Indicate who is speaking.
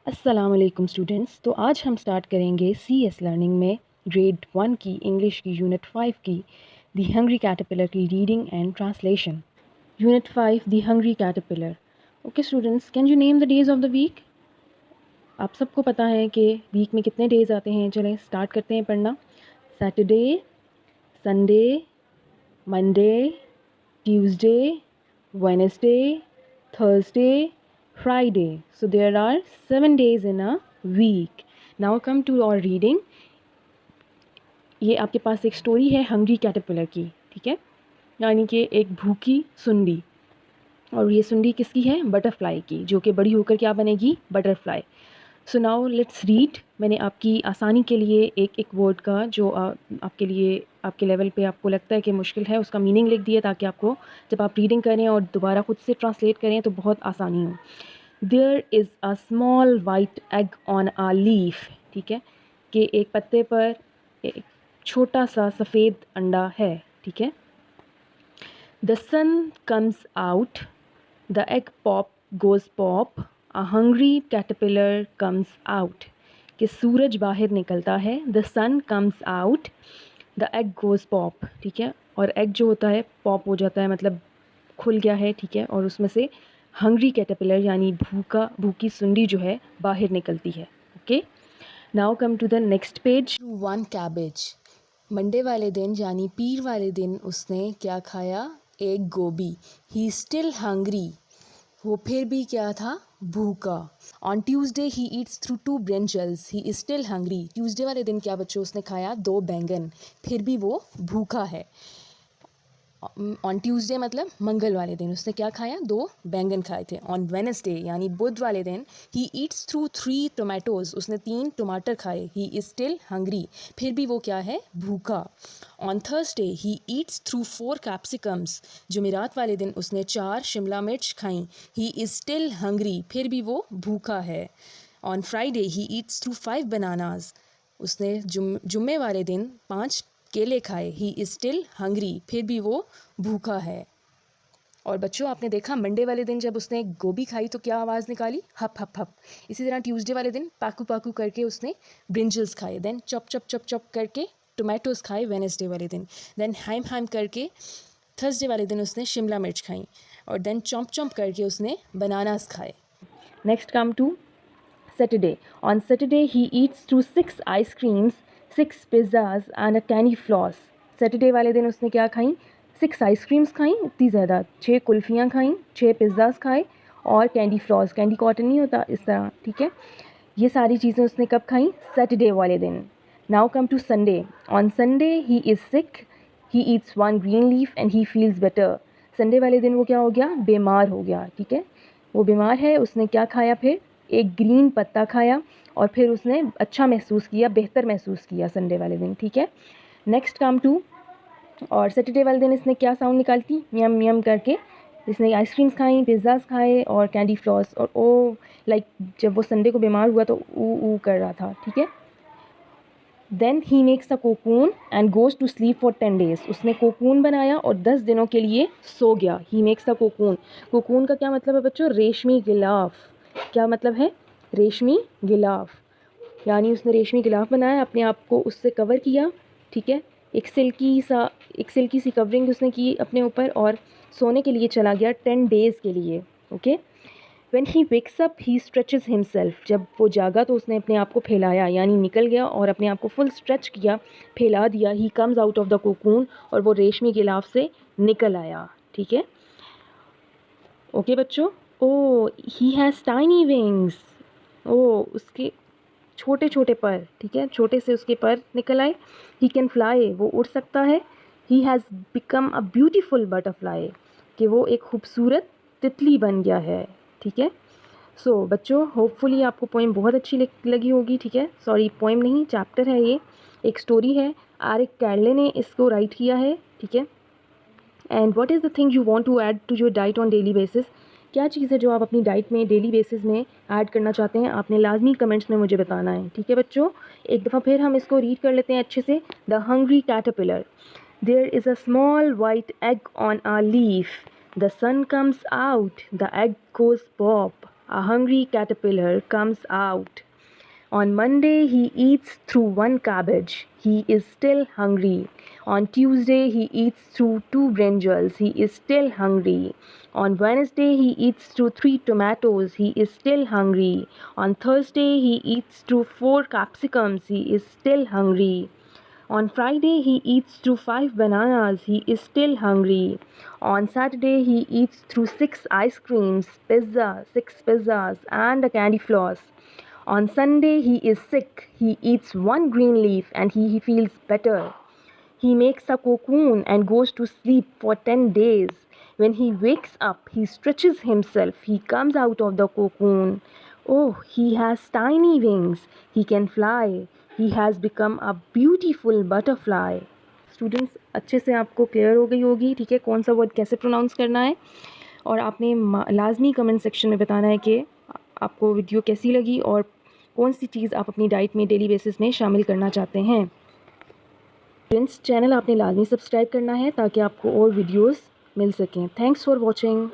Speaker 1: अस्सलाम वालेकुम स्टूडेंट्स। तो आज हम स्टार्ट करेंगे CS लर्निंग में ग्रेड 1 की इंग्लिश की यूनिट 5 की दी हंग्री कैटरपिलर की reading and translation. Unit 5 the hungry caterpillar. Okay students, can you name the days of the week? आप सबको पता है कि वीक में कितने डेज आते हैं। चलें स्टार्ट करते हैं पढ़ना। Saturday, Sunday, Monday, Tuesday, Wednesday, Thursday, Friday. So there are 7 days in a week. Now come to our reading. ये आपके पास एक स्टोरी है हंग्री कैटरपिलर की, ठीक है, यानी कि एक भूखी सुंडी। और ये सुंडी किसकी है? बटरफ्लाई की, जो कि बड़ी होकर क्या बनेगी? Butterfly. So now let's read. मैंने आपकी आसानी के लिए एक एक वर्ड का जो आपके लिए आपके लेवल पे आपको लगता है कि मुश्किल है उसका मीनिंग लिख दिया, ताकि आपको जब आप रीडिंग करें और दोबारा खुद से ट्रांसलेट करें तो बहुत आसानी हो। There is a small white egg on a leaf, ठीक है, कि एक पत्ते पर एक छोटा सा सफ़ेद अंडा है, ठीक है। The sun comes out, the egg pop goes pop, a hungry caterpillar comes out, कि सूरज बाहर निकलता है। The sun comes out, the egg goes pop, ठीक है, और एग जो होता है पॉप हो जाता है, मतलब खुल गया है, ठीक है, और उसमें से हंग्री कैटरपिलर यानी भूखी सुंडी जो है बाहर निकलती है। Okay, now come to the next page. One cabbage. Monday वाले दिन यानी पीर वाले दिन उसने क्या खाया? एक गोभी। ही स्टिल हंग्री, वो फिर भी क्या था? भूखा। On Tuesday he eats through 2 brinjals, he is still hungry. Tuesday वाले दिन क्या बच्चों? उसने खाया 2 बैंगन, फिर भी वो भूखा है। ऑन ट्यूसडे मतलब मंगल वाले दिन उसने क्या खाया? 2 बैंगन खाए थे। ऑन वेडनेसडे यानी बुध वाले दिन ही ईट्स थ्रू 3 टोमेटोज़, उसने 3 टमाटर खाए। ही इज़ स्टिल हंग्री, फिर भी वो क्या है? भूखा। On Thursday he eats through 4 capsicums, जुमेरात वाले दिन उसने 4 शिमला मिर्च खाई। ही इज़ स्टिल हंग्री, फिर भी वो भूखा है। On Friday he eats through 5 bananas, उसने जुम्मे वाले दिन 5 केले खाए। ही इज़ स्टिल हंग्री, फिर भी वो भूखा है। और बच्चों आपने देखा मंडे वाले दिन जब उसने गोभी खाई तो क्या आवाज़ निकाली? हप हप हप। इसी तरह ट्यूसडे वाले दिन पाकू पाकू करके उसने ब्रिंजल्स खाए। देन चप चप चप चप करके टोमेटोज़ खाए वेडनेसडे वाले दिन। देन हाइम हाइम करके थर्सडे वाले दिन उसने शिमला मिर्च खाई। और देन चॉम्प चॉम्प करके उसने बनानास खाए। Next come to Saturday. On Saturday, he eats through 6 ice creams, 6 pizzas and a candy floss. Saturday वाले दिन उसने क्या खाई? 6 आइसक्रीम्स खाई, इतनी ज़्यादा, 6 कुल्फ़ियाँ खाई, 6 पिज़्ज़ास खाए और कैंडी फ्लॉस, कैंडी कॉटन नहीं होता इस तरह, ठीक है। ये सारी चीज़ें उसने कब खाई? सैटरडे वाले दिन। Now come to Sunday. On Sunday he is sick, he eats 1 green leaf and he feels better. Sunday वाले दिन वो क्या हो गया? बीमार हो गया, ठीक है, वो बीमार है। उसने क्या खाया फिर? एक ग्रीन पत्ता खाया और फिर उसने अच्छा महसूस किया, बेहतर महसूस किया संडे वाले दिन, ठीक है। नेक्स्ट कम टू, और सैटरडे वाले दिन इसने क्या साउंड निकालती? यम यम करके इसने आइसक्रीम्स खाई, पिज़्ज़ास खाए और कैंडी फ्लॉस, और ओ लाइक जब वो संडे को बीमार हुआ तो ऊ कर रहा था, ठीक है। Then he makes a cocoon and goes to sleep for 10 days, उसने कोकून बनाया और 10 दिनों के लिए सो गया। He makes a cocoon, cocoon का क्या मतलब है बच्चों? रेशमी गिलाफ। क्या मतलब है? रेशमी गिलाफ, यानी उसने रेशमी गिलाफ बनाया, अपने आप को उससे कवर किया, ठीक है, एक सिल्की सी कवरिंग उसने की अपने ऊपर और सोने के लिए चला गया 10 डेज़ के लिए। Okay, when he wakes up he stretches himself, जब वो जागा तो उसने अपने आप को फैलाया, यानी निकल गया और अपने आप को फुल स्ट्रेच किया, फैला दिया। He comes out of the cocoon, और वो रेशमी गिलाफ से निकल आया, ठीक है। ओके बच्चों। ओ ही हैज़ टाइनी विंग्स, ओ उसके छोटे छोटे पर, ठीक है, छोटे से उसके पर निकल आए। ही कैन फ्लाई, वो उड़ सकता है। He has become a beautiful butterfly, कि वो एक खूबसूरत तितली बन गया है, ठीक है। सो बच्चों होपफुली आपको पोइम बहुत अच्छी लगी होगी, ठीक है। सॉरी पोइम नहीं, चैप्टर है ये, एक स्टोरी है। एरिक कैरले ने इसको राइट किया है, ठीक है। And what is the thing you want to add to your diet on daily basis? क्या चीज़ है जो आप अपनी डाइट में डेली बेसिस में ऐड करना चाहते हैं? आपने लाजमी कमेंट्स में मुझे बताना है, ठीक है बच्चों। एक दफ़ा फिर हम इसको रीड कर लेते हैं अच्छे से। The hungry caterpillar. There is a small white egg on a leaf, the sun comes out, the egg goes pop, a hungry caterpillar comes out. On Monday, he eats through one cabbage. He is still hungry. On Tuesday, he eats through 2 brinjals. He is still hungry. On Wednesday, he eats through 3 tomatoes. He is still hungry. On Thursday, he eats through 4 capsicums. He is still hungry. On Friday, he eats through 5 bananas. He is still hungry. On Saturday, he eats through 6 ice creams, 6 pizzas, and a candy floss. On Sunday, he is sick. He eats 1 green leaf and he feels better. He makes a cocoon and goes to sleep for 10 days. When he wakes up, he stretches himself. He comes out of the cocoon. Oh, he has tiny wings. He can fly. He has become a beautiful butterfly. Students, अच्छे से आपको clear हो गई होगी, ठीक है, कौन सा वर्ड कैसे प्रोनाउंस करना है। और आपने लाजमी कमेंट सेक्शन में बताना है कि आपको वीडियो कैसी लगी और कौन सी चीज़ आप अपनी डाइट में डेली बेसिस में शामिल करना चाहते हैं। फ्रेंड्स, चैनल आपने लाजमी सब्सक्राइब करना है ताकि आपको और वीडियोस मिल सकें। Thanks for watching.